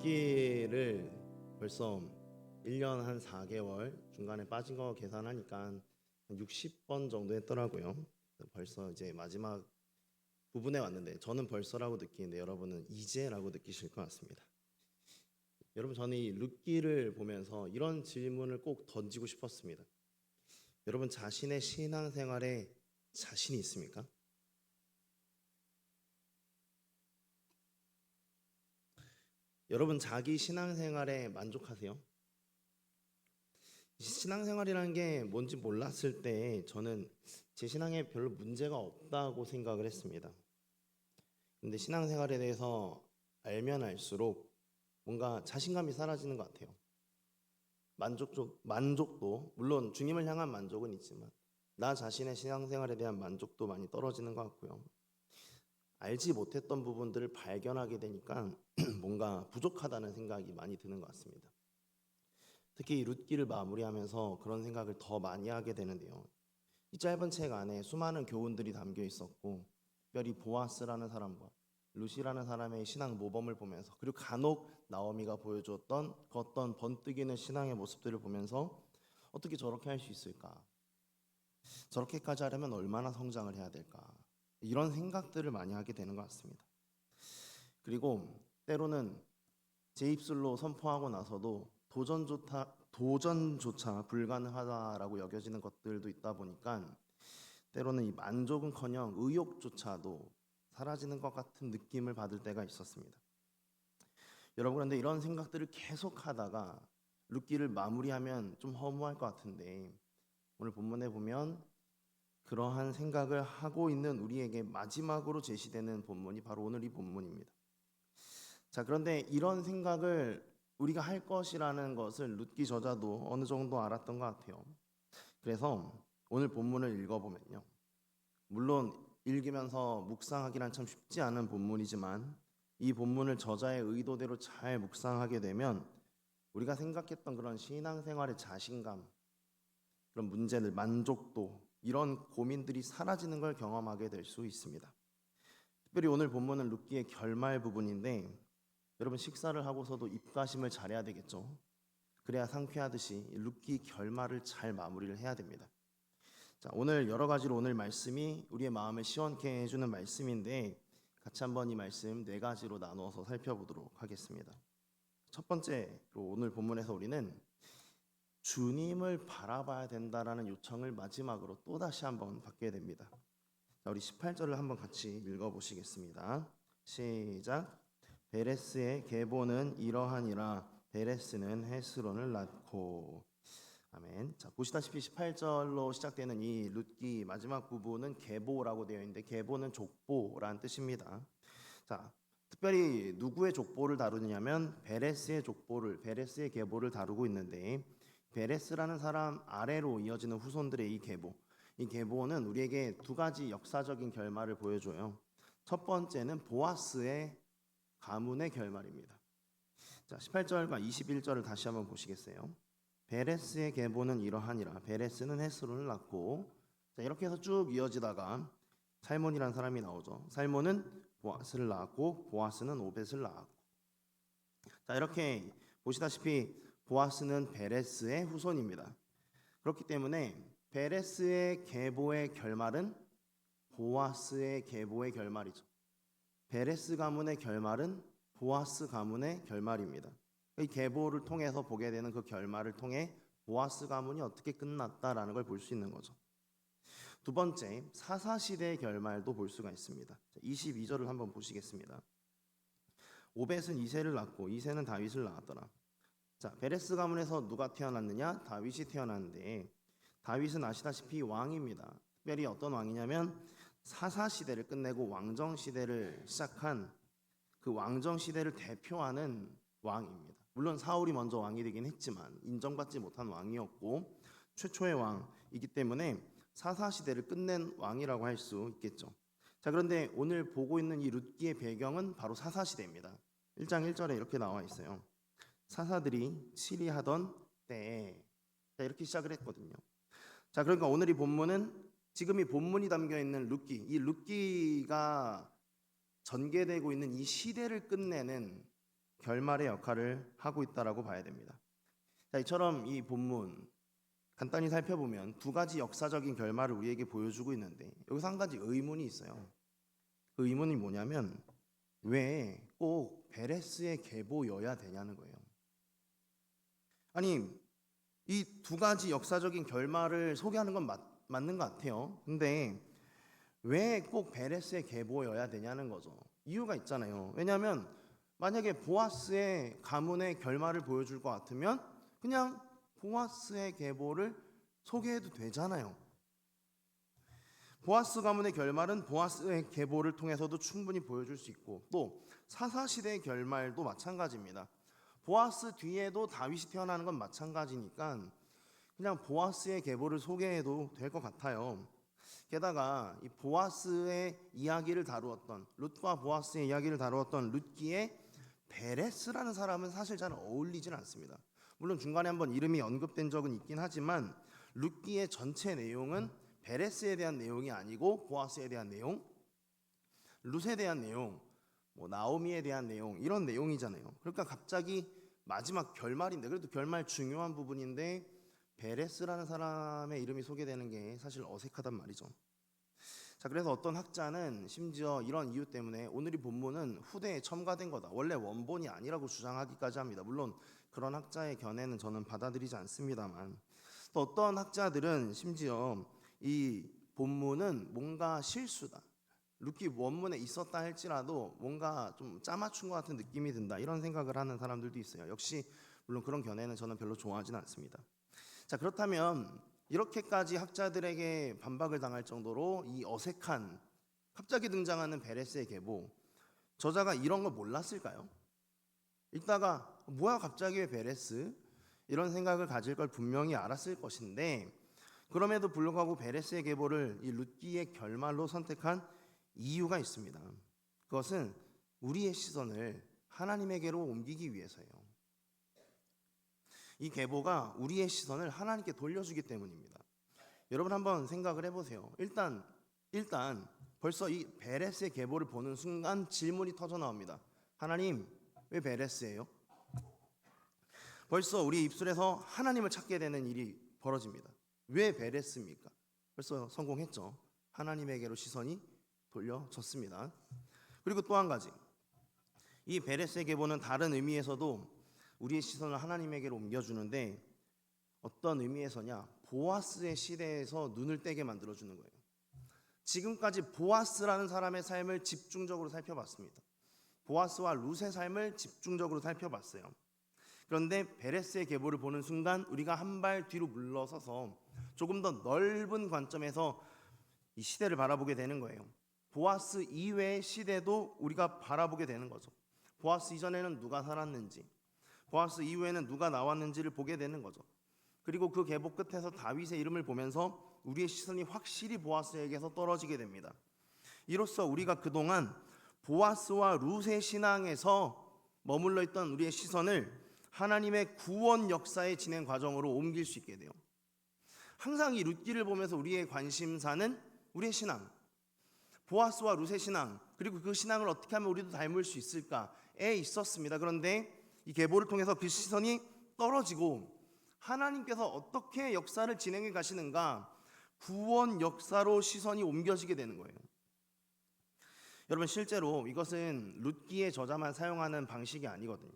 룻기를 벌써 1년 한 4개월 중간에 빠진 거 계산하니까 한 60번 정도 했더라고요. 벌써 이제 마지막 부분에 왔는데 저는 벌써라고 느끼는데 여러분은 이제라고 느끼실 것 같습니다. 여러분, 저는 이 룻기를 보면서 이런 질문을 꼭 던지고 싶었습니다. 여러분, 자신의 신앙생활에 자신이 있습니까? 여러분, 자기 신앙생활에 만족하세요? 신앙생활이라는 게 뭔지 몰랐을 때 저는 제 신앙에 별로 문제가 없다고 생각을 했습니다. 근데 신앙생활에 대해서 알면 알수록 뭔가 자신감이 사라지는 것 같아요. 만족도 물론 주님을 향한 만족은 있지만 나 자신의 신앙생활에 대한 만족도 많이 떨어지는 것 같고요. 알지 못했던 부분들을 발견하게 되니까 뭔가 부족하다는 생각이 많이 드는 것 같습니다. 특히 이 룻기를 마무리하면서 그런 생각을 더 많이 하게 되는데요. 이 짧은 책 안에 수많은 교훈들이 담겨 있었고, 특별히 보아스라는 사람과 루시라는 사람의 신앙 모범을 보면서, 그리고 간혹 나오미가 보여주었던 그 어떤 번뜩이는 신앙의 모습들을 보면서 어떻게 저렇게 할 수 있을까? 저렇게까지 하려면 얼마나 성장을 해야 될까? 이런 생각들을 많이 하게 되는 것 같습니다. 그리고 때로는 제 입술로 선포하고 나서도 도전조차 불가능하다라고 여겨지는 것들도 있다 보니까 때로는 이 만족은커녕 의욕조차도 사라지는 것 같은 느낌을 받을 때가 있었습니다. 여러분, 그런데 이런 생각들을 계속하다가 룻기를 마무리하면 좀 허무할 것 같은데, 오늘 본문에 보면 그러한 생각을 하고 있는 우리에게 마지막으로 제시되는 본문이 바로 오늘 이 본문입니다. 자, 그런데 이런 생각을 우리가 할 것이라는 것을 룻기 저자도 어느 정도 알았던 것 같아요. 그래서 오늘 본문을 읽어보면요, 물론 읽으면서 묵상하기란 참 쉽지 않은 본문이지만 이 본문을 저자의 의도대로 잘 묵상하게 되면 우리가 생각했던 그런 신앙생활의 자신감, 그런 문제들, 만족도, 이런 고민들이 사라지는 걸 경험하게 될 수 있습니다. 특별히 오늘 본문은 룻기의 결말 부분인데, 여러분, 식사를 하고서도 입가심을 잘해야 되겠죠. 그래야 상쾌하듯이 룻기 결말을 잘 마무리를 해야 됩니다. 자, 오늘 여러 가지로 오늘 말씀이 우리의 마음을 시원케 해주는 말씀인데, 같이 한번 이 말씀 네 가지로 나누어서 살펴보도록 하겠습니다. 첫 번째로 오늘 본문에서 우리는 주님을 바라봐야 된다라는 요청을 마지막으로 또 다시 한번 받게 됩니다. 자, 우리 18절을 한번 같이 읽어보시겠습니다. 시작. 베레스의 계보는 이러하니라. 베레스는 헤스론을 낳고. 아멘. 자, 보시다시피 18절로 시작되는 이 룻기 마지막 부분은 계보라고 되어 있는데, 계보는 족보라는 뜻입니다. 자, 특별히 누구의 족보를 다루느냐면 베레스의 계보를 다루고 있는데, 베레스라는 사람 아래로 이어지는 후손들의 이 계보는 우리에게 두 가지 역사적인 결말을 보여줘요. 첫 번째는 보아스의 가문의 결말입니다. 자, 18절과 21절을 다시 한번 보시겠어요? 베레스의 계보는 이러하니라. 베레스는 헤스론을 낳고. 자, 이렇게 해서 쭉 이어지다가 살몬이라는 사람이 나오죠. 살몬은 보아스를 낳았고, 보아스는 오벳을 낳았고. 자, 이렇게 보시다시피 보아스는 베레스의 후손입니다. 그렇기 때문에 베레스의 계보의 결말은 보아스의 계보의 결말이죠. 베레스 가문의 결말은 보아스 가문의 결말입니다. 이 계보를 통해서 보게 되는 그 결말을 통해 보아스 가문이 어떻게 끝났다라는 걸 볼 수 있는 거죠. 두 번째, 사사시대의 결말도 볼 수가 있습니다. 22절을 한번 보시겠습니다. 오벳은 이새를 낳고 이새는 다윗을 낳았더라. 자, 베레스 가문에서 누가 태어났느냐? 다윗이 태어났는데, 다윗은 아시다시피 왕입니다. 특별히 어떤 왕이냐면 사사시대를 끝내고 왕정시대를 시작한 그 왕정시대를 대표하는 왕입니다. 물론 사울이 먼저 왕이 되긴 했지만 인정받지 못한 왕이었고 최초의 왕이기 때문에 사사시대를 끝낸 왕이라고 할 수 있겠죠. 자, 그런데 오늘 보고 있는 이 룻기의 배경은 바로 사사시대입니다. 1장 1절에 이렇게 나와 있어요. 사사들이 치리하던 때에. 자, 이렇게 시작을 했거든요. 자, 그러니까 오늘 이 본문은 지금 이 본문이 담겨 있는 룻기, 이 룻기가 전개되고 있는 이 시대를 끝내는 결말의 역할을 하고 있다라고 봐야 됩니다. 자, 이처럼 이 본문 간단히 살펴보면 두 가지 역사적인 결말을 우리에게 보여주고 있는데 여기서 한 가지 의문이 있어요. 그 의문이 뭐냐면 왜 꼭 베레스의 계보여야 되냐는 거예요. 아니, 이 두 가지 역사적인 결말을 소개하는 건 맞는 것 같아요. 근데 왜 꼭 베레스의 계보여야 되냐는 거죠. 이유가 있잖아요. 왜냐하면 만약에 보아스의 가문의 결말을 보여줄 것 같으면 그냥 보아스의 계보를 소개해도 되잖아요. 보아스 가문의 결말은 보아스의 계보를 통해서도 충분히 보여줄 수 있고 또 사사시대의 결말도 마찬가지입니다. 보아스 뒤에도 다윗이 태어나는 건 마찬가지니까 그냥 보아스의 계보를 소개해도 될 것 같아요. 게다가 이 보아스의 이야기를 다루었던 룻과 보아스의 이야기를 다루었던 룻기에 베레스라는 사람은 사실 잘 어울리진 않습니다. 물론 중간에 한번 이름이 언급된 적은 있긴 하지만 룻기의 전체 내용은 베레스에 대한 내용이 아니고 보아스에 대한 내용, 룻에 대한 내용, 나오미에 대한 내용 이런 내용이잖아요. 그러니까 갑자기 마지막 결말인데 그래도 결말 중요한 부분인데 베레스라는 사람의 이름이 소개되는 게 사실 어색하단 말이죠. 자, 그래서 어떤 학자는 심지어 이런 이유 때문에 오늘 이 본문은 후대에 첨가된 거다. 원래 원본이 아니라고 주장하기까지 합니다. 물론 그런 학자의 견해는 저는 받아들이지 않습니다만 또 어떤 학자들은 심지어 이 본문은 뭔가 실수다. 룻기 원문에 있었다 할지라도 뭔가 좀 짜맞춘 것 같은 느낌이 든다. 이런 생각을 하는 사람들도 있어요. 역시 물론 그런 견해는 저는 별로 좋아하지는 않습니다. 자, 그렇다면 이렇게까지 학자들에게 반박을 당할 정도로 이 어색한 갑자기 등장하는 베레스의 계보 저자가 이런 걸 몰랐을까요? 읽다가 뭐야 갑자기 왜 베레스? 이런 생각을 가질 걸 분명히 알았을 것인데 그럼에도 불구하고 베레스의 계보를 이 룻기의 결말로 선택한 이유가 있습니다. 그것은 우리의 시선을 하나님에게로 옮기기 위해서예요. 이 계보가 우리의 시선을 하나님께 돌려주기 때문입니다. 여러분 한번 생각을 해보세요. 일단 벌써 이 베레스의 계보를 보는 순간 질문이 터져 나옵니다. 하나님, 왜 베레스예요? 벌써 우리 입술에서 하나님을 찾게 되는 일이 벌어집니다. 왜 베레스입니까? 벌써 성공했죠. 하나님에게로 시선이 돌려졌습니다. 그리고 또 한 가지, 이 베레스의 계보는 다른 의미에서도 우리의 시선을 하나님에게로 옮겨주는데 어떤 의미에서냐? 보아스의 시대에서 눈을 떼게 만들어주는 거예요. 지금까지 보아스라는 사람의 삶을 집중적으로 살펴봤습니다. 보아스와 룻의 삶을 집중적으로 살펴봤어요. 그런데 베레스의 계보를 보는 순간 우리가 한 발 뒤로 물러서서 조금 더 넓은 관점에서 이 시대를 바라보게 되는 거예요. 보아스 이외의 시대도 우리가 바라보게 되는 거죠. 보아스 이전에는 누가 살았는지, 보아스 이후에는 누가 나왔는지를 보게 되는 거죠. 그리고 그 계보 끝에서 다윗의 이름을 보면서 우리의 시선이 확실히 보아스에게서 떨어지게 됩니다. 이로써 우리가 그동안 보아스와 룻의 신앙에서 머물러 있던 우리의 시선을 하나님의 구원 역사의 진행 과정으로 옮길 수 있게 돼요. 항상 이 룻기를 보면서 우리의 관심사는 우리의 신앙, 보아스와 룻의 신앙, 그리고 그 신앙을 어떻게 하면 우리도 닮을 수 있을까에 있었습니다. 그런데 이 계보를 통해서 그 시선이 떨어지고 하나님께서 어떻게 역사를 진행해 가시는가, 구원 역사로 시선이 옮겨지게 되는 거예요. 여러분 실제로 이것은 룻기의 저자만 사용하는 방식이 아니거든요.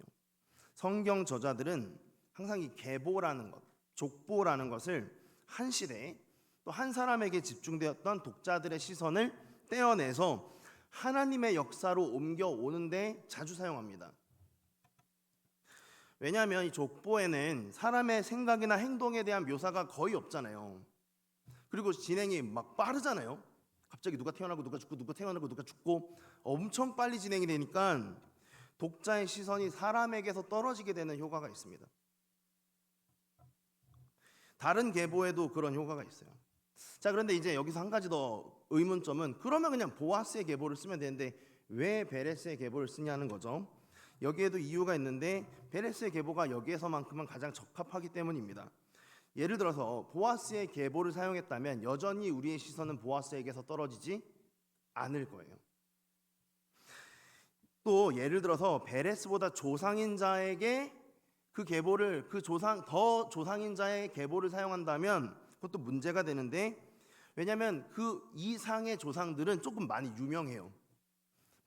성경 저자들은 항상 이 계보라는 것, 족보라는 것을 한 시대에 또 한 사람에게 집중되었던 독자들의 시선을 떼어내서 하나님의 역사로 옮겨오는데 자주 사용합니다. 왜냐하면 이 족보에는 사람의 생각이나 행동에 대한 묘사가 거의 없잖아요. 그리고 진행이 막 빠르잖아요. 갑자기 누가 태어나고 누가 죽고 누가 태어나고 누가 죽고 엄청 빨리 진행이 되니까 독자의 시선이 사람에게서 떨어지게 되는 효과가 있습니다. 다른 계보에도 그런 효과가 있어요. 자, 그런데 이제 여기서 한 가지 더 의문점은 그러면 그냥 보아스의 계보를 쓰면 되는데 왜 베레스의 계보를 쓰냐는 거죠. 여기에도 이유가 있는데 베레스의 계보가 여기에서만큼은 가장 적합하기 때문입니다. 예를 들어서 보아스의 계보를 사용했다면 여전히 우리의 시선은 보아스에게서 떨어지지 않을 거예요. 또 예를 들어서 베레스보다 조상인 자에게 그 계보를 더 조상인 자의 계보를 사용한다면 그것도 문제가 되는데, 왜냐하면 그 이상의 조상들은 조금 많이 유명해요.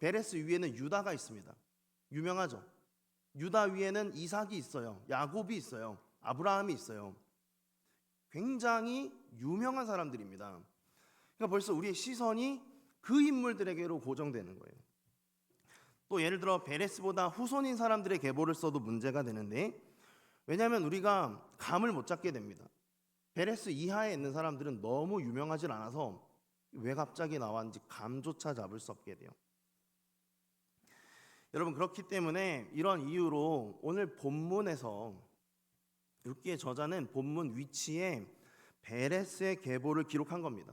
베레스 위에는 유다가 있습니다. 유명하죠. 유다 위에는 이삭이 있어요. 야곱이 있어요. 아브라함이 있어요. 굉장히 유명한 사람들입니다. 그러니까 벌써 우리의 시선이 그 인물들에게로 고정되는 거예요. 또 예를 들어 베레스보다 후손인 사람들의 계보를 써도 문제가 되는데, 왜냐하면 우리가 감을 못 잡게 됩니다. 베레스 이하에 있는 사람들은 너무 유명하지 않아서 왜 갑자기 나왔는지 감조차 잡을 수 없게 돼요. 여러분, 그렇기 때문에 이런 이유로 오늘 본문에서 룻기의 저자는 본문 위치에 베레스의 계보를 기록한 겁니다.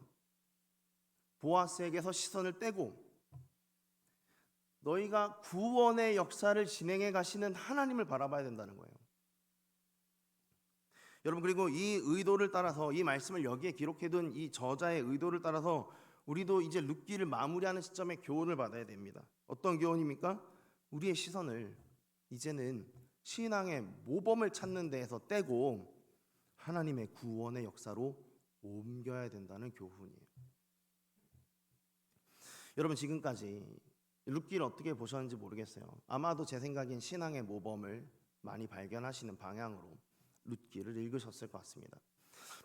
보아스에게서 시선을 떼고 너희가 구원의 역사를 진행해 가시는 하나님을 바라봐야 된다는 거예요. 여러분, 그리고 이 의도를 따라서, 이 말씀을 여기에 기록해둔 이 저자의 의도를 따라서 우리도 이제 룻기를 마무리하는 시점에 교훈을 받아야 됩니다. 어떤 교훈입니까? 우리의 시선을 이제는 신앙의 모범을 찾는 데에서 떼고 하나님의 구원의 역사로 옮겨야 된다는 교훈이에요. 여러분, 지금까지 룻기를 어떻게 보셨는지 모르겠어요. 아마도 제 생각엔 신앙의 모범을 많이 발견하시는 방향으로 룻기를 읽으셨을 것 같습니다.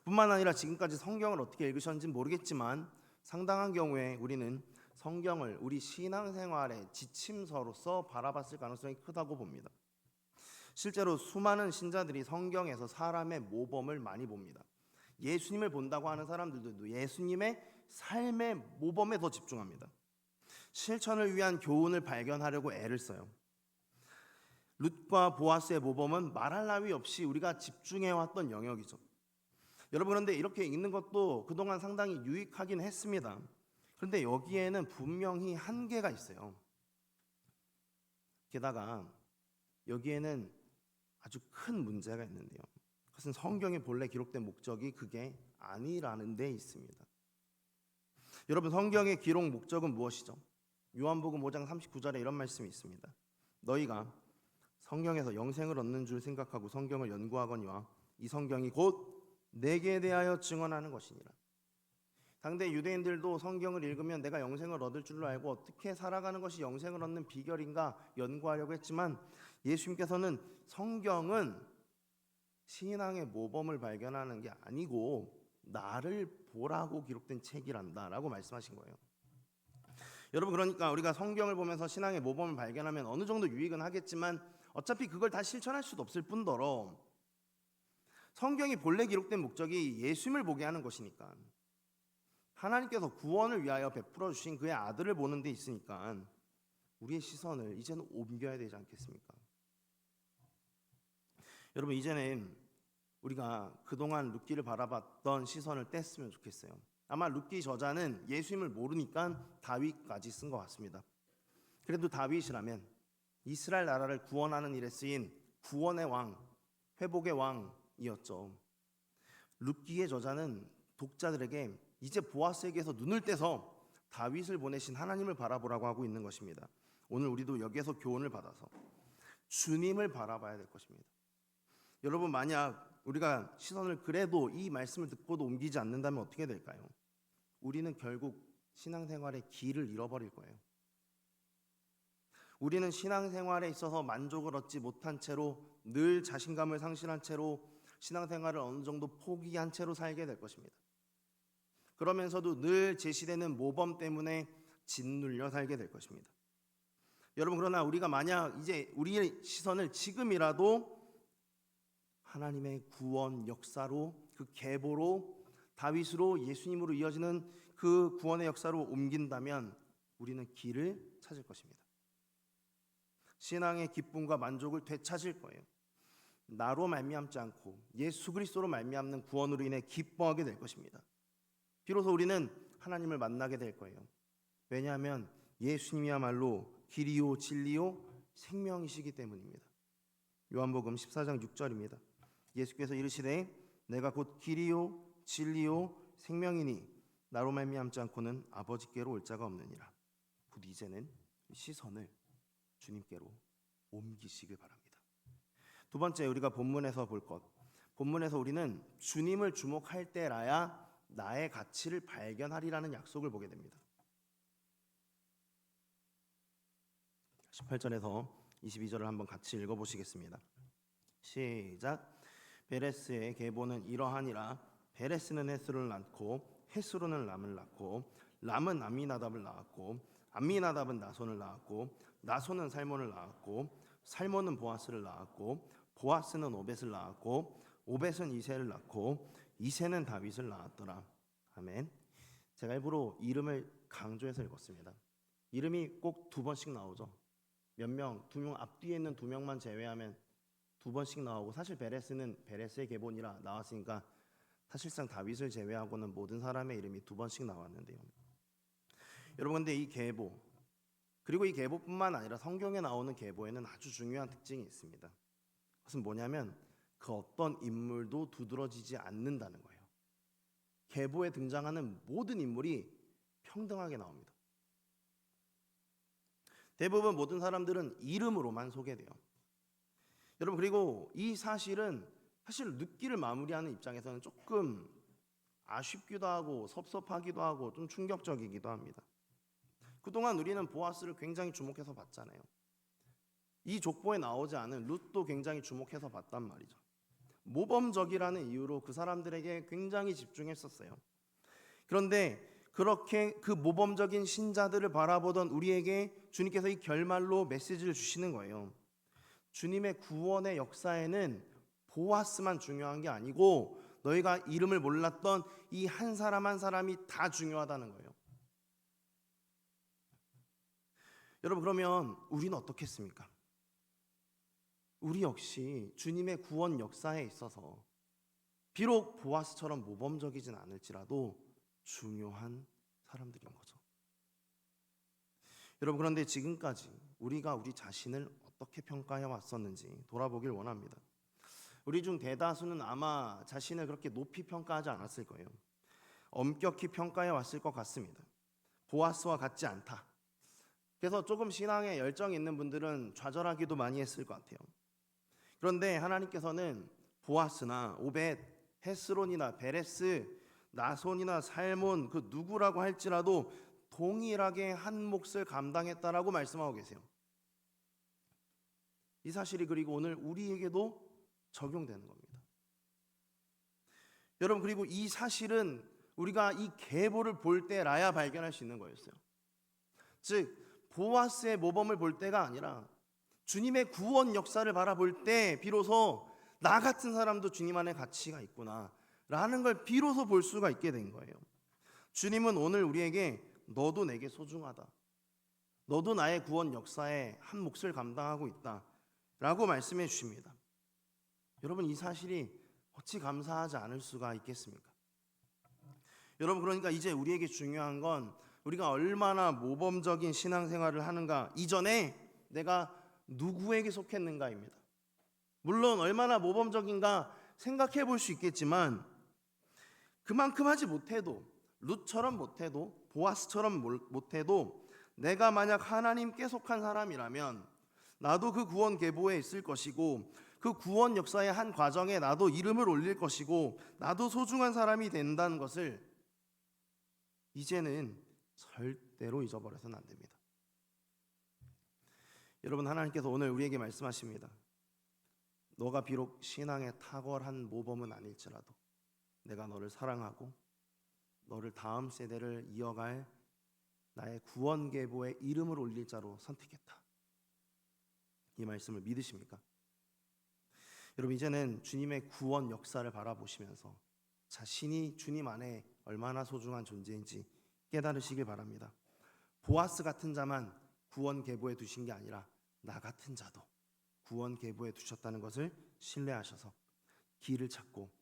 뿐만 아니라 지금까지 성경을 어떻게 읽으셨는지 모르겠지만 상당한 경우에 우리는 성경을 우리 신앙생활의 지침서로서 바라봤을 가능성이 크다고 봅니다. 실제로 수많은 신자들이 성경에서 사람의 모범을 많이 봅니다. 예수님을 본다고 하는 사람들도 예수님의 삶의 모범에 더 집중합니다. 실천을 위한 교훈을 발견하려고 애를 써요. 룻과 보아스의 모범은 말할 나위 없이 우리가 집중해왔던 영역이죠. 여러분, 그런데 이렇게 읽는 것도 그동안 상당히 유익하긴 했습니다. 그런데 여기에는 분명히 한계가 있어요. 게다가 여기에는 아주 큰 문제가 있는데요. 그것은 성경에 본래 기록된 목적이 그게 아니라는 데 있습니다. 여러분, 성경의 기록 목적은 무엇이죠? 요한복음 5장 39절에 이런 말씀이 있습니다. 너희가 성경에서 영생을 얻는 줄 생각하고 성경을 연구하거니와 이 성경이 곧 내게 대하여 증언하는 것이니라. 당대 유대인들도 성경을 읽으면 내가 영생을 얻을 줄로 알고 어떻게 살아가는 것이 영생을 얻는 비결인가 연구하려고 했지만, 예수님께서는 성경은 신앙의 모범을 발견하는 게 아니고 나를 보라고 기록된 책이란다라고 말씀하신 거예요. 여러분, 그러니까 우리가 성경을 보면서 신앙의 모범을 발견하면 어느 정도 유익은 하겠지만 어차피 그걸 다 실천할 수도 없을 뿐더러 성경이 본래 기록된 목적이 예수님을 보게 하는 것이니까, 하나님께서 구원을 위하여 베풀어 주신 그의 아들을 보는 데 있으니까 우리의 시선을 이제는 옮겨야 되지 않겠습니까? 여러분, 이제는 우리가 그동안 룻기를 바라봤던 시선을 뗐으면 좋겠어요. 아마 룻기 저자는 예수님을 모르니까 다윗까지 쓴 것 같습니다. 그래도 다윗이라면 이스라엘 나라를 구원하는 일에 쓰인 구원의 왕, 회복의 왕이었죠. 룻기의 저자는 독자들에게 이제 보아스에게서 눈을 떼서 다윗을 보내신 하나님을 바라보라고 하고 있는 것입니다. 오늘 우리도 여기에서 교훈을 받아서 주님을 바라봐야 될 것입니다. 여러분, 만약 우리가 시선을 그래도 이 말씀을 듣고도 옮기지 않는다면 어떻게 될까요? 우리는 결국 신앙생활의 길을 잃어버릴 거예요. 우리는 신앙생활에 있어서 만족을 얻지 못한 채로 늘 자신감을 상실한 채로 신앙생활을 어느 정도 포기한 채로 살게 될 것입니다. 그러면서도 늘 제시되는 모범 때문에 짓눌려 살게 될 것입니다. 여러분, 그러나 우리가 만약 이제 우리의 시선을 지금이라도 하나님의 구원 역사로, 그 계보로, 다윗으로 예수님으로 이어지는 그 구원의 역사로 옮긴다면 우리는 길을 찾을 것입니다. 신앙의 기쁨과 만족을 되찾을 거예요. 나로 말미암지 않고 예수 그리스도로 말미암는 구원으로 인해 기뻐하게 될 것입니다. 비로소 우리는 하나님을 만나게 될 거예요. 왜냐하면 예수님이야말로 길이요 진리요 생명이시기 때문입니다. 요한복음 14장 6절입니다. 예수께서 이르시되 내가 곧 길이요 진리요 생명이니 나로 말미암지 않고는 아버지께로 올 자가 없느니라. 곧 이제는 시선을 주님께로 옮기시길 바랍니다. 두 번째, 우리가 본문에서 볼 것. 본문에서 우리는 주님을 주목할 때라야 나의 가치를 발견하리라는 약속을 보게 됩니다. 18절에서 22절을 한번 같이 읽어보시겠습니다. 시작. 베레스의 계보는 이러하니라. 베레스는 헤스론을 낳고 헤스론은 람을 낳고 람은 암미나답을 낳았고 암미나답은 나손을 낳았고 나손은 살몬을 낳았고 살몬은 보아스를 낳았고 보아스는 오벳을 낳았고 오벳은 이새를 낳고 이새는 다윗을 낳았더라. 아멘. 제가 일부러 이름을 강조해서 읽었습니다. 이름이 꼭 두 번씩 나오죠. 몇 명, 두 명 앞뒤에 있는 두 명만 제외하면 두 번씩 나오고, 사실 베레스는 베레스의 계보니라 나왔으니까 사실상 다윗을 제외하고는 모든 사람의 이름이 두 번씩 나왔는데요. 여러분, 근데 이 계보, 그리고 이 계보뿐만 아니라 성경에 나오는 계보에는 아주 중요한 특징이 있습니다. 그것은 뭐냐면 그 어떤 인물도 두드러지지 않는다는 거예요. 계보에 등장하는 모든 인물이 평등하게 나옵니다. 대부분 모든 사람들은 이름으로만 소개돼요. 여러분, 그리고 이 사실은 사실 룻기를 마무리하는 입장에서는 조금 아쉽기도 하고 섭섭하기도 하고 좀 충격적이기도 합니다. 그동안 우리는 보아스를 굉장히 주목해서 봤잖아요. 이 족보에 나오지 않은 룻도 굉장히 주목해서 봤단 말이죠. 모범적이라는 이유로 그 사람들에게 굉장히 집중했었어요. 그런데 그렇게 그 모범적인 신자들을 바라보던 우리에게 주님께서 이 결말로 메시지를 주시는 거예요. 주님의 구원의 역사에는 보아스만 중요한 게 아니고 너희가 이름을 몰랐던 이 한 사람 한 사람이 다 중요하다는 거예요. 여러분, 그러면 우리는 어떻겠습니까? 우리 역시 주님의 구원 역사에 있어서 비록 보아스처럼 모범적이진 않을지라도 중요한 사람들인 거죠. 여러분, 그런데 지금까지 우리가 우리 자신을 어떻게 평가해 왔었는지 돌아보길 원합니다. 우리 중 대다수는 아마 자신을 그렇게 높이 평가하지 않았을 거예요. 엄격히 평가해 왔을 것 같습니다. 보아스와 같지 않다. 그래서 조금 신앙에 열정이 있는 분들은 좌절하기도 많이 했을 것 같아요. 그런데 하나님께서는 보아스나 오벳, 헤스론이나 베레스, 나손이나 살몬 그 누구라고 할지라도 동일하게 한 몫을 감당했다라고 말씀하고 계세요. 이 사실이 그리고 오늘 우리에게도 적용되는 겁니다. 여러분, 그리고 이 사실은 우리가 이 계보를 볼 때라야 발견할 수 있는 거였어요. 즉 보아스의 모범을 볼 때가 아니라 주님의 구원 역사를 바라볼 때 비로소 나 같은 사람도 주님 안에 가치가 있구나 라는 걸 비로소 볼 수가 있게 된 거예요. 주님은 오늘 우리에게 너도 내게 소중하다, 너도 나의 구원 역사에 한 몫을 감당하고 있다 라고 말씀해 주십니다. 여러분, 이 사실이 어찌 감사하지 않을 수가 있겠습니까? 여러분, 그러니까 이제 우리에게 중요한 건 우리가 얼마나 모범적인 신앙생활을 하는가 이전에 내가 누구에게 속했는가입니다. 물론 얼마나 모범적인가 생각해 볼 수 있겠지만 그만큼 하지 못해도, 룻처럼 못해도, 보아스처럼 못해도 내가 만약 하나님께 속한 사람이라면 나도 그 구원 계보에 있을 것이고 그 구원 역사의 한 과정에 나도 이름을 올릴 것이고 나도 소중한 사람이 된다는 것을 이제는 절대로 잊어버려서는 안 됩니다. 여러분, 하나님께서 오늘 우리에게 말씀하십니다. 너가 비록 신앙에 탁월한 모범은 아닐지라도 내가 너를 사랑하고 너를 다음 세대를 이어갈 나의 구원 계보에 이름을 올릴 자로 선택했다. 이 말씀을 믿으십니까? 여러분, 이제는 주님의 구원 역사를 바라보시면서 자신이 주님 안에 얼마나 소중한 존재인지 깨달으시길 바랍니다. 보아스 같은 자만 구원 계보에 두신 게 아니라 나 같은 자도 구원 계보에 두셨다는 것을 신뢰하셔서 길을 찾고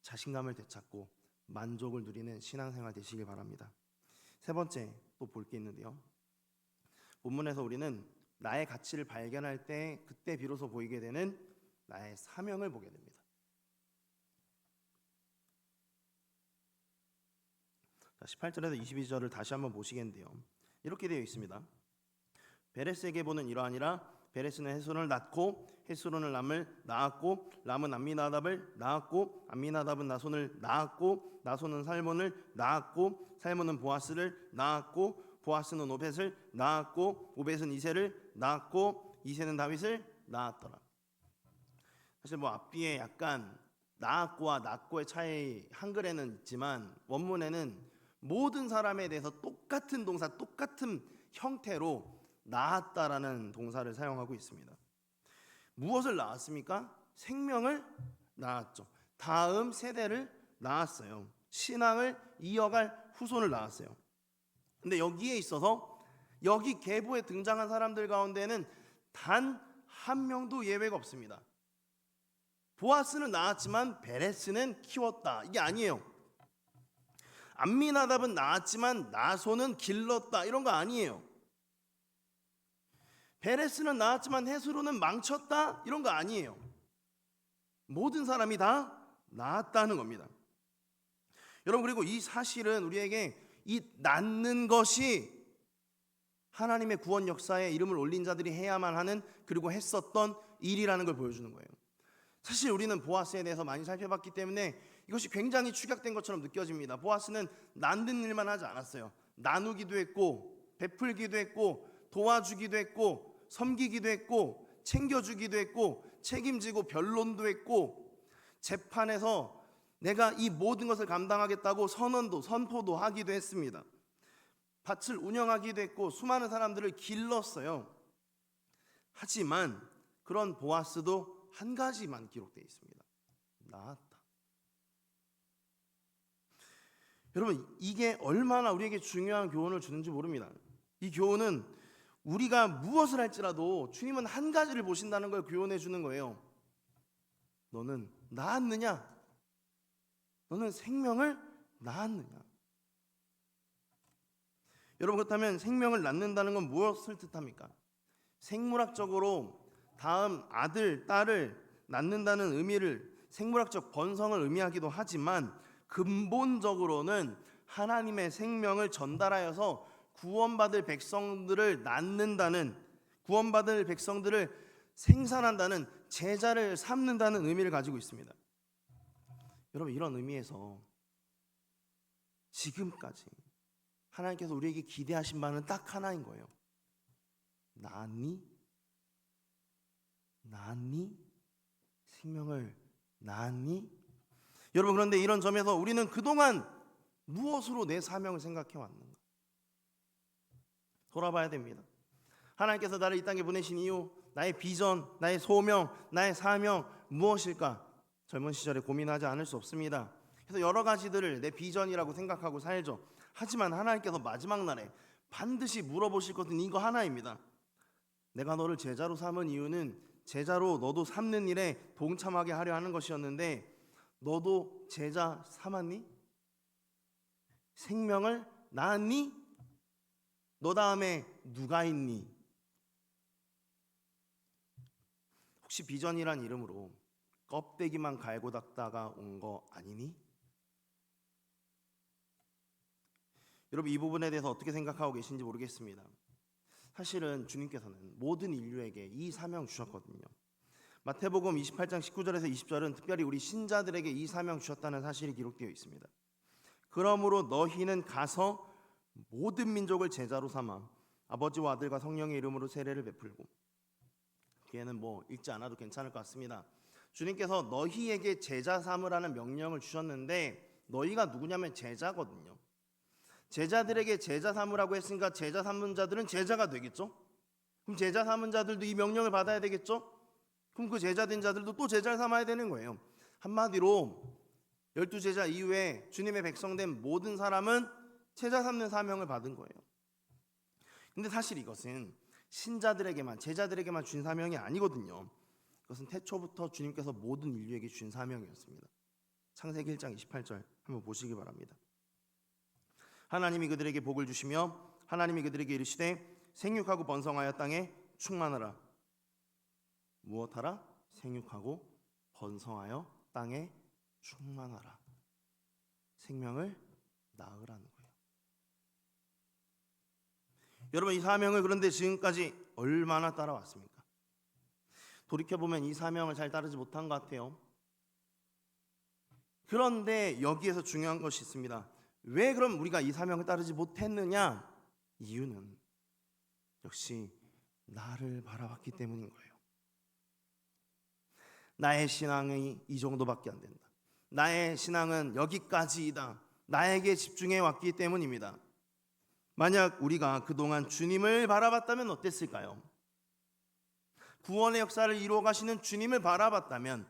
자신감을 되찾고 만족을 누리는 신앙생활 되시길 바랍니다. 세 번째 또 볼 게 있는데요. 본문에서 우리는 나의 가치를 발견할 때 그때 비로소 보이게 되는 나의 사명을 보게 됩니다. 자, 18절에서 22절을 다시 한번 보시겠는데요. 이렇게 되어 있습니다. 베레스에게 보는 이러하니라. 베레스는 헤스론을 낳고 헤스론은 람을 낳았고 람은 암미나답을 낳았고 암미나답은 나손을 낳았고 나손은 살몬을 낳았고 살몬은 보아스를 낳았고 보아스는 오벳을 낳았고 오벳은 이새를 낳았고 이새는 다윗을 낳았더라. 사실 뭐 앞뒤에 약간 낳았고와 낳고의 차이 한글에는 있지만 원문에는 모든 사람에 대해서 똑같은 동사, 똑같은 형태로 낳았다라는 동사를 사용하고 있습니다. 무엇을 낳았습니까? 생명을 낳았죠. 다음 세대를 낳았어요. 신앙을 이어갈 후손을 낳았어요. 근데 여기에 있어서 여기 계보에 등장한 사람들 가운데는 단 한 명도 예외가 없습니다. 보아스는 낳았지만 베레스는 키웠다, 이게 아니에요. 암미나답은 낳았지만 나손은 길렀다, 이런 거 아니에요. 베레스는 낳았지만 헤스론은 망쳤다, 이런 거 아니에요. 모든 사람이 다 낳았다는 겁니다. 여러분, 그리고 이 사실은 우리에게 이 낳는 것이 하나님의 구원 역사에 이름을 올린 자들이 해야만 하는, 그리고 했었던 일이라는 걸 보여주는 거예요. 사실 우리는 보아스에 대해서 많이 살펴봤기 때문에 이것이 굉장히 축약된 것처럼 느껴집니다. 보아스는 낳는 일만 하지 않았어요. 나누기도 했고 베풀기도 했고 도와주기도 했고 섬기기도 했고 챙겨주기도 했고 책임지고 변론도 했고 재판에서 내가 이 모든 것을 감당하겠다고 선포도 하기도 했습니다. 밭을 운영하기도 했고 수많은 사람들을 길렀어요. 하지만 그런 보아스도 한 가지만 기록되어 있습니다. 낳았다. 여러분, 이게 얼마나 우리에게 중요한 교훈을 주는지 모릅니다. 이 교훈은 우리가 무엇을 할지라도 주님은 한 가지를 보신다는 걸 교훈해 주는 거예요. 너는 낳았느냐? 너는 생명을 낳았느냐? 여러분, 그렇다면 생명을 낳는다는 건 무엇을 뜻합니까? 생물학적으로 다음 아들, 딸을 낳는다는 의미를, 생물학적 번성을 의미하기도 하지만 근본적으로는 하나님의 생명을 전달하여서 구원받을 백성들을 낳는다는, 구원받을 백성들을 생산한다는, 제자를 삼는다는 의미를 가지고 있습니다. 여러분, 이런 의미에서 지금까지 하나님께서 우리에게 기대하신 바는 딱 하나인 거예요. 낳았니? 생명을 낳았니? 여러분, 그런데 이런 점에서 우리는 그동안 무엇으로 내 사명을 생각해 왔는가? 돌아봐야 됩니다. 하나님께서 나를 이 땅에 보내신 이유, 나의 비전, 나의 소명, 나의 사명 무엇일까? 젊은 시절에 고민하지 않을 수 없습니다. 그래서 여러 가지들을 내 비전이라고 생각하고 살죠. 하지만 하나님께서 마지막 날에 반드시 물어보실 것은 이거 하나입니다. 내가 너를 제자로 삼은 이유는 제자로 너도 삼는 일에 동참하게 하려 하는 것이었는데 너도 제자 삼았니? 생명을 낳았니? 너 다음에 누가 있니? 혹시 비전이란 이름으로 껍데기만 갈고 닦다가 온 거 아니니? 여러분, 이 부분에 대해서 어떻게 생각하고 계신지 모르겠습니다. 사실은 주님께서는 모든 인류에게 이 사명 주셨거든요. 마태복음 28장 19절에서 20절은 특별히 우리 신자들에게 이 사명 주셨다는 사실이 기록되어 있습니다. 그러므로 너희는 가서 모든 민족을 제자로 삼아 아버지와 아들과 성령의 이름으로 세례를 베풀고, 뒤에는 뭐 읽지 않아도 괜찮을 것 같습니다. 주님께서 너희에게 제자 삼으라는 명령을 주셨는데 너희가 누구냐면 제자거든요. 제자들에게 제자 삼으라고 했으니까 제자 삼는 자들은 제자가 되겠죠. 그럼 제자 삼은 자들도 이 명령을 받아야 되겠죠. 그럼 그 제자 된 자들도 또 제자를 삼아야 되는 거예요. 한마디로 12제자 이후에 주님의 백성된 모든 사람은 제자 삼는 사명을 받은 거예요. 근데 사실 이것은 신자들에게만, 제자들에게만 준 사명이 아니거든요. 그것은 태초부터 주님께서 모든 인류에게 준 사명이었습니다. 창세기 1장 28절 한번 보시기 바랍니다. 하나님이 그들에게 복을 주시며 하나님이 그들에게 이르시되 생육하고 번성하여 땅에 충만하라. 무엇하라? 생육하고 번성하여 땅에 충만하라. 생명을 낳으라는 거예요. 여러분, 이 사명을 그런데 지금까지 얼마나 따라왔습니까? 돌이켜보면 이 사명을 잘 따르지 못한 것 같아요. 그런데 여기에서 중요한 것이 있습니다. 왜 그럼 우리가 이 사명을 따르지 못했느냐? 이유는 역시 나를 바라봤기 때문인 거예요. 나의 신앙이 이 정도밖에 안 된다. 나의 신앙은 여기까지이다. 나에게 집중해 왔기 때문입니다. 만약 우리가 그동안 주님을 바라봤다면 어땠을까요? 구원의 역사를 이루어 가시는 주님을 바라봤다면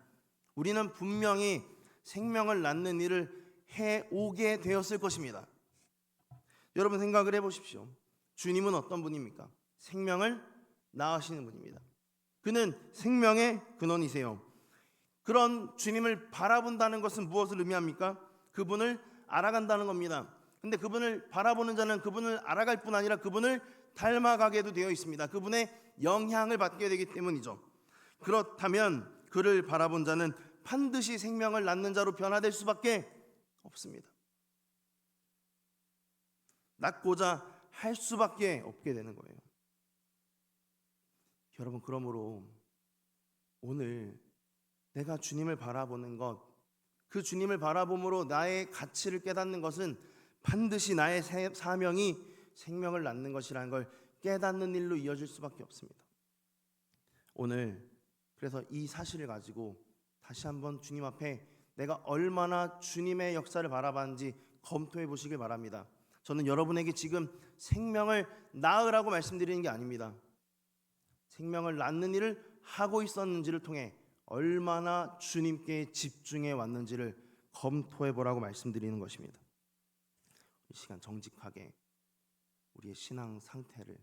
우리는 분명히 생명을 낳는 일을 해오게 되었을 것입니다. 여러분, 생각을 해보십시오. 주님은 어떤 분입니까? 생명을 낳으시는 분입니다. 그는 생명의 근원이세요. 그런 주님을 바라본다는 것은 무엇을 의미합니까? 그분을 알아간다는 겁니다. 근데 그분을 바라보는 자는 그분을 알아갈 뿐 아니라 그분을 닮아가게도 되어 있습니다. 그분의 영향을 받게 되기 때문이죠. 그렇다면 그를 바라본 자는 반드시 생명을 낳는 자로 변화될 수밖에 없습니다. 낳고자 할 수밖에 없게 되는 거예요. 여러분, 그러므로 오늘 내가 주님을 바라보는 것, 그 주님을 바라봄으로 나의 가치를 깨닫는 것은 반드시 나의 사명이 생명을 낳는 것이라는 걸 깨닫는 일로 이어질 수밖에 없습니다. 오늘 그래서 이 사실을 가지고 다시 한번 주님 앞에 내가 얼마나 주님의 역사를 바라봤는지 검토해 보시길 바랍니다. 저는 여러분에게 지금 생명을 낳으라고 말씀드리는 게 아닙니다. 생명을 낳는 일을 하고 있었는지를 통해 얼마나 주님께 집중해 왔는지를 검토해 보라고 말씀드리는 것입니다. 이 시간 정직하게 우리의 신앙 상태를,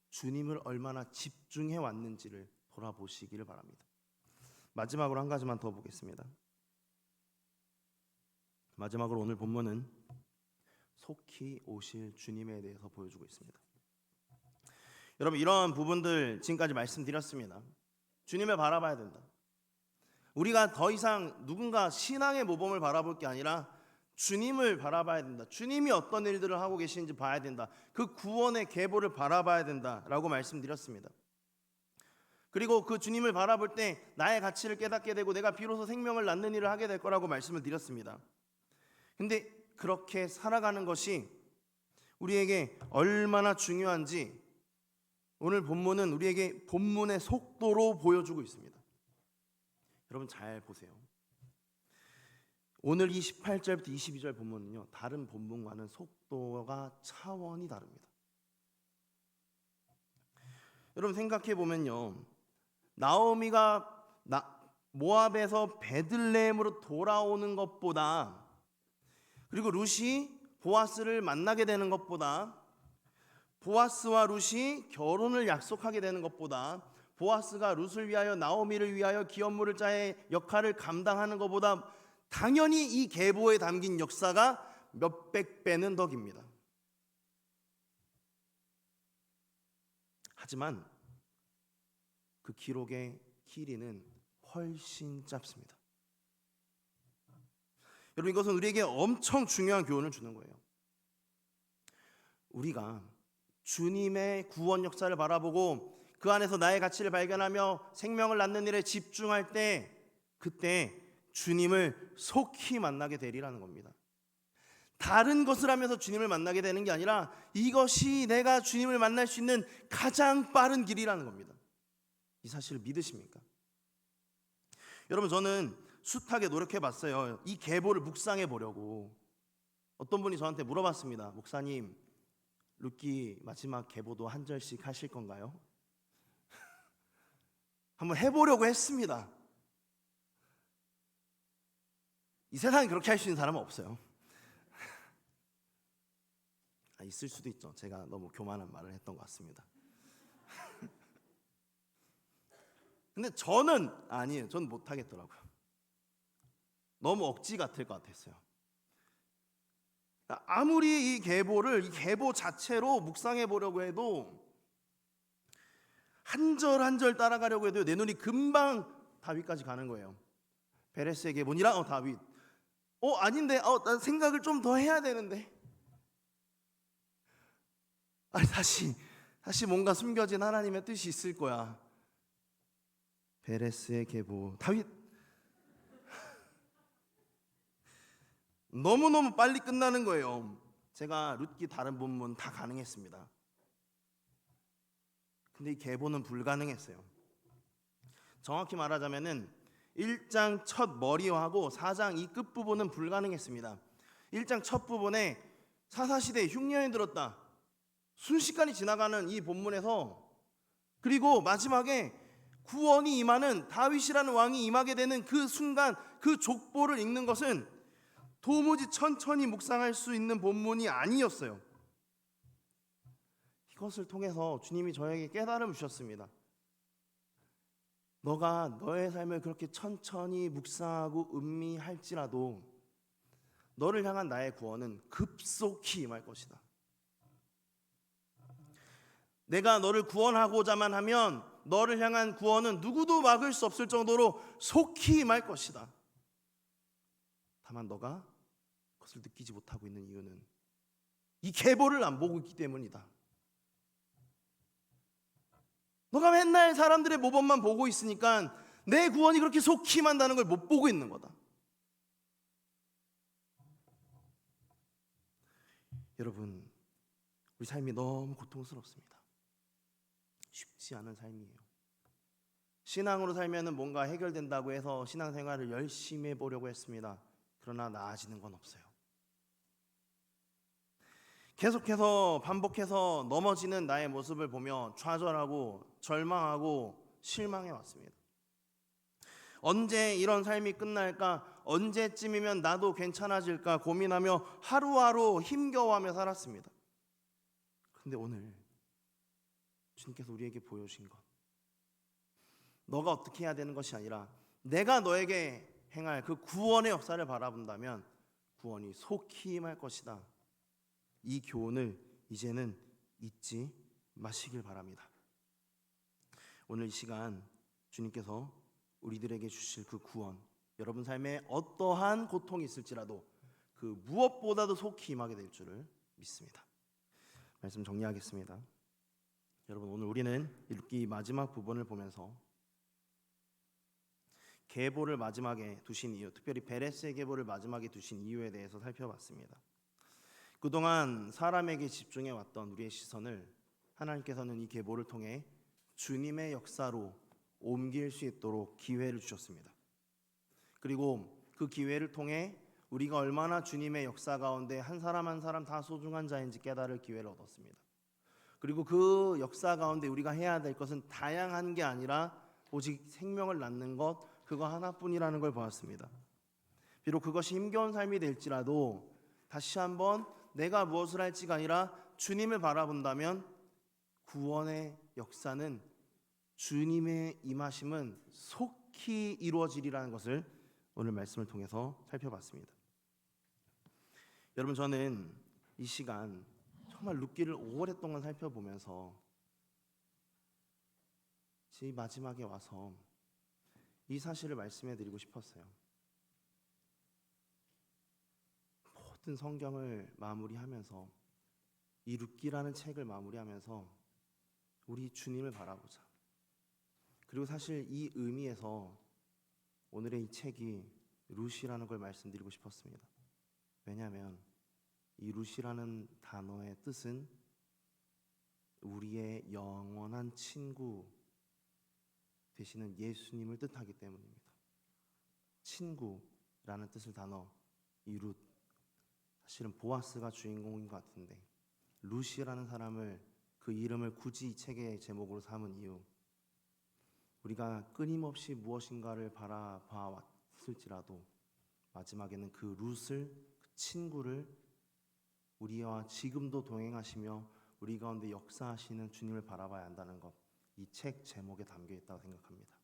주님을 얼마나 집중해 왔는지를 돌아보시기를 바랍니다. 마지막으로 한 가지만 더 보겠습니다. 마지막으로 오늘 본문은 속히 오실 주님에 대해서 보여주고 있습니다. 여러분, 이런 부분들 지금까지 말씀드렸습니다. 주님을 바라봐야 된다. 우리가 더 이상 누군가 신앙의 모범을 바라볼 게 아니라 주님을 바라봐야 된다. 주님이 어떤 일들을 하고 계시는지 봐야 된다. 그 구원의 계보를 바라봐야 된다라고 말씀드렸습니다. 그리고 그 주님을 바라볼 때 나의 가치를 깨닫게 되고 내가 비로소 생명을 낳는 일을 하게 될 거라고 말씀을 드렸습니다. 근데 그렇게 살아가는 것이 우리에게 얼마나 중요한지 오늘 본문은 우리에게 본문의 속도로 보여주고 있습니다. 여러분, 잘 보세요. 오늘 이 18절부터 22절 본문은요, 다른 본문과는 속도가 차원이 다릅니다. 여러분, 생각해 보면요, 나오미가 모압에서 베들레헴으로 돌아오는 것보다, 그리고 룻이 보아스를 만나게 되는 것보다, 보아스와 룻이 결혼을 약속하게 되는 것보다, 보아스가 룻을 위하여 나오미를 위하여 기업물을 자의 역할을 감당하는 것보다 당연히 이 계보에 담긴 역사가 몇백 배는 더 깁니다. 하지만 그 기록의 길이는 훨씬 짧습니다. 여러분, 이것은 우리에게 엄청 중요한 교훈을 주는 거예요. 우리가 주님의 구원 역사를 바라보고 그 안에서 나의 가치를 발견하며 생명을 낳는 일에 집중할 때, 그때 주님을 속히 만나게 되리라는 겁니다. 다른 것을 하면서 주님을 만나게 되는 게 아니라 이것이 내가 주님을 만날 수 있는 가장 빠른 길이라는 겁니다. 이 사실을 믿으십니까? 여러분, 저는 숱하게 노력해 봤어요. 이 계보를 묵상해 보려고. 어떤 분이 저한테 물어봤습니다. 목사님, 룻기 마지막 계보도 한 절씩 하실 건가요? 한번 해보려고 했습니다. 이 세상에 그렇게 할 수 있는 사람은 없어요. 있을 수도 있죠. 제가 너무 교만한 말을 했던 것 같습니다. 근데 저는 아니에요. 저는 못하겠더라고요. 너무 억지 같을 것 같았어요. 아무리 이 계보 자체로 묵상해 보려고 해도, 한 절 한 절 따라가려고 해도 내 눈이 금방 다윗까지 가는 거예요. 베레스의 계보니라 다윗. 아닌데, 난 생각을 좀 더 해야 되는데. 다시 다시 뭔가 숨겨진 하나님의 뜻이 있을 거야. 베레스의 계보. 다윗 너무너무 빨리 끝나는 거예요. 제가 룻기 다른 본문 다 가능했습니다. 근데 이 계보는 불가능했어요. 정확히 말하자면은 1장 첫 머리하고 4장 이 끝부분은 불가능했습니다. 1장 첫 부분에 사사시대에 흉년이 들었다, 순식간에 지나가는 이 본문에서, 그리고 마지막에 구원이 임하는 다윗이라는 왕이 임하게 되는 그 순간, 그 족보를 읽는 것은 도무지 천천히 묵상할 수 있는 본문이 아니었어요. 이것을 통해서 주님이 저에게 깨달음을 주셨습니다. 너가 너의 삶을 그렇게 천천히 묵상하고 음미할지라도 너를 향한 나의 구원은 급속히 임할 것이다. 내가 너를 구원하고자만 하면 너를 향한 구원은 누구도 막을 수 없을 정도로 속히 임할 것이다. 다만 너가 그것을 느끼지 못하고 있는 이유는 이 계보를 안 보고 있기 때문이다. 너가 맨날 사람들의 모범만 보고 있으니까 내 구원이 그렇게 속히 임한다는 걸 못 보고 있는 거다. 여러분, 우리 삶이 너무 고통스럽습니다. 쉽지 않은 삶이에요. 신앙으로 살면은 뭔가 해결된다고 해서 신앙생활을 열심히 해보려고 했습니다. 그러나 나아지는 건 없어요. 계속해서 반복해서 넘어지는 나의 모습을 보며 좌절하고 절망하고 실망해 왔습니다. 언제 이런 삶이 끝날까? 언제쯤이면 나도 괜찮아질까 고민하며 하루하루 힘겨워하며 살았습니다. 그런데 오늘 주님께서 우리에게 보여주신 것, 너가 어떻게 해야 되는 것이 아니라 내가 너에게 행할 그 구원의 역사를 바라본다면 구원이 속히 임할 것이다. 이 교훈을 이제는 잊지 마시길 바랍니다. 오늘 이 시간 주님께서 우리들에게 주실 그 구원, 여러분 삶에 어떠한 고통이 있을지라도 그 무엇보다도 속히 임하게 될 줄을 믿습니다. 말씀 정리하겠습니다. 여러분, 오늘 우리는 룻기 마지막 부분을 보면서 계보를 마지막에 두신 이유, 특별히 베레스의 계보를 마지막에 두신 이유에 대해서 살펴봤습니다. 그동안 사람에게 집중해 왔던 우리의 시선을 하나님께서는 이 계보를 통해 주님의 역사로 옮길 수 있도록 기회를 주셨습니다. 그리고 그 기회를 통해 우리가 얼마나 주님의 역사 가운데 한 사람 한 사람 다 소중한 자인지 깨달을 기회를 얻었습니다. 그리고 그 역사 가운데 우리가 해야 될 것은 다양한 게 아니라 오직 생명을 낳는 것, 그거 하나뿐이라는 걸 보았습니다. 비록 그것이 힘겨운 삶이 될지라도 다시 한번 내가 무엇을 할지가 아니라 주님을 바라본다면 구원의 역사는, 주님의 임하심은 속히 이루어지리라는 것을 오늘 말씀을 통해서 살펴봤습니다. 여러분, 저는 이 시간 정말 룻기를 오랫동안 살펴보면서 제 마지막에 와서 이 사실을 말씀해 드리고 싶었어요. 모든 성경을 마무리하면서, 이 룻기라는 책을 마무리하면서 우리 주님을 바라보자. 그리고 사실 이 의미에서 오늘의 이 책이 룻이라는 걸 말씀드리고 싶었습니다. 왜냐하면 이 룻이라는 단어의 뜻은 우리의 영원한 친구 되시는 예수님을 뜻하기 때문입니다. 친구라는 뜻을 단어 이 룻, 사실은 보아스가 주인공인 것 같은데 룻이라는 사람을, 그 이름을 굳이 이 책의 제목으로 삼은 이유, 우리가 끊임없이 무엇인가를 바라봐 왔을지라도 마지막에는 그 룻을, 그 친구를 우리와 지금도 동행하시며 우리 가운데 역사하시는 주님을 바라봐야 한다는 것, 이 책 제목에 담겨 있다고 생각합니다.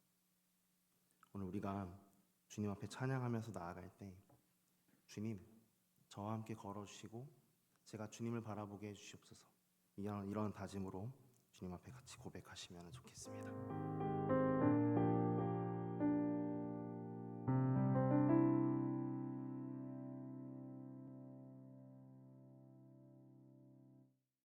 오늘 우리가 주님 앞에 찬양하면서 나아갈 때 주님, 저와 함께 걸어주시고 제가 주님을 바라보게 해주시옵소서. 이런 다짐으로 주님 앞에 같이 고백하시면 좋겠습니다.